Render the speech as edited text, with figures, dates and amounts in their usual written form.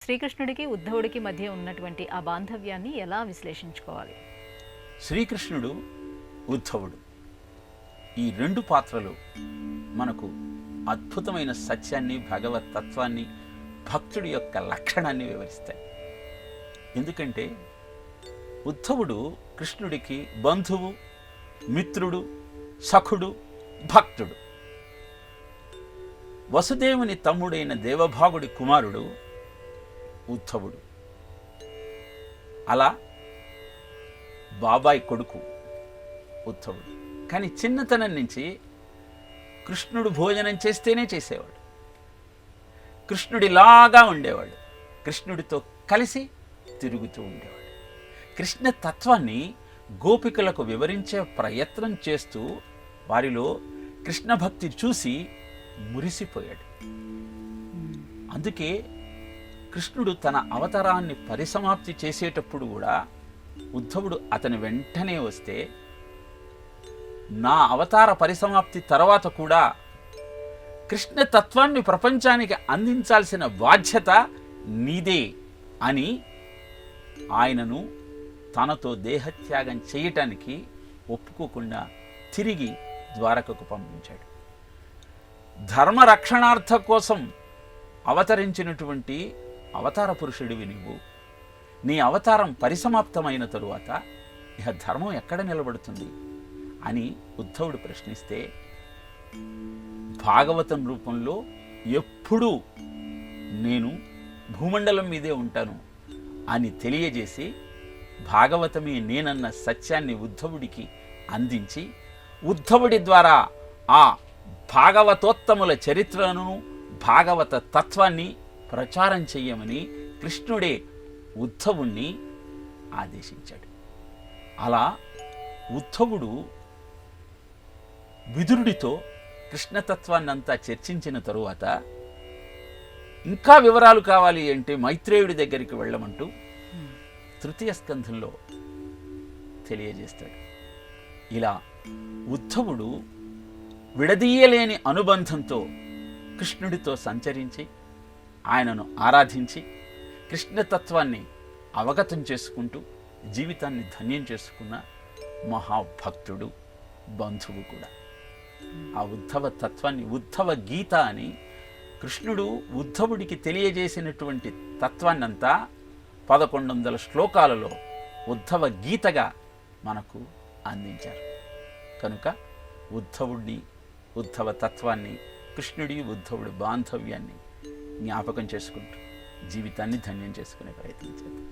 శ్రీకృష్ణుడికి ఉద్ధవుడికి మధ్య ఉన్నటువంటి ఆ బాంధవ్యాన్ని ఎలా విశ్లేషించుకోవాలి? శ్రీకృష్ణుడు, ఉద్ధవుడు ఈ రెండు పాత్రలు మనకు అద్భుతమైన సత్యాన్ని, భగవత్ తత్వాన్ని, భక్తుడి యొక్క లక్షణాన్ని వివరిస్తాయి. ఎందుకంటే ఉద్ధవుడు కృష్ణుడికి బంధువు, మిత్రుడు, సఖుడు, భక్తుడు. వసుదేవుని తమ్ముడైన దేవభాగుడి కుమారుడు ఉద్ధవుడు. అలా బాబాయ్ కొడుకు ఉద్ధవుడు. కానీ చిన్నతనం నుంచి కృష్ణుడు భోజనం చేస్తేనే చేసేవాడు, కృష్ణుడిలాగా ఉండేవాడు, కృష్ణుడితో కలిసి తిరుగుతూ ఉండేవాడు. కృష్ణ తత్వాన్ని గోపికలకు వివరించే ప్రయత్నం చేస్తూ వారిలో కృష్ణ భక్తి చూసి మురిసిపోయాడు. అందుకే కృష్ణుడు తన అవతారాన్ని పరిసమాప్తి చేసేటప్పుడు కూడా ఉద్ధవుడు అతని వెంటనే వస్తే, నా అవతార పరిసమాప్తి తర్వాత కూడా కృష్ణ తత్వాన్ని ప్రపంచానికి అందించాల్సిన బాధ్యత నీదే అని ఆయనను తనతో దేహత్యాగం చేయటానికి ఒప్పుకోకుండా తిరిగి ద్వారకకు పంపించాడు. ధర్మరక్షణార్థ కోసం అవతరించినటువంటి అవతార పురుషుడివి నువ్వు. నీ అవతారం పరిసమాప్తమైన తరువాత ఇహ ధర్మం ఎక్కడ నిలబడుతుంది అని ఉద్ధవుడు ప్రశ్నిస్తే, భాగవతం రూపంలో ఎప్పుడూ నేను భూమండలం మీదే ఉంటాను అని తెలియజేసి, భాగవతమే నేనన్న సత్యాన్ని ఉద్ధవుడికి అందించి, ఉద్ధవుడి ద్వారా ఆ భాగవతోత్తముల చరిత్రను, భాగవత తత్వాన్ని ప్రచారం చెయ్యమని కృష్ణుడే ఉద్ధవుణ్ణి ఆదేశించాడు. అలా ఉద్ధవుడు విదురుడితో కృష్ణతత్వాన్ని అంతా చర్చించిన తరువాత, ఇంకా వివరాలు కావాలి అంటే మైత్రేయుడి దగ్గరికి వెళ్ళమంటూ తృతీయ స్కంధంలో తెలియజేస్తాడు. ఇలా ఉద్ధవుడు విడదీయలేని అనుబంధంతో కృష్ణుడితో సంచరించి, ఆయనను ఆరాధించి, కృష్ణతత్వాన్ని అవగతం చేసుకుంటూ జీవితాన్ని ధన్యం చేసుకున్న మహాభక్తుడు, బంధువు కూడా. ఆ ఉద్ధవ తత్వాన్ని ఉద్ధవ గీత అని కృష్ణుడు ఉద్ధవుడికి తెలియజేసినటువంటి తత్వాన్నంతా 1100 శ్లోకాలలో ఉద్ధవ గీతగా మనకు అందించారు. కనుక ఉద్ధవుడిని, ఉద్ధవ తత్వాన్ని, కృష్ణుడి ఉద్ధవుడి బాంధవ్యాన్ని జ్ఞాపకం చేసుకుంటూ జీవితాన్ని ధన్యం చేసుకునే ప్రయత్నం చేద్దాం.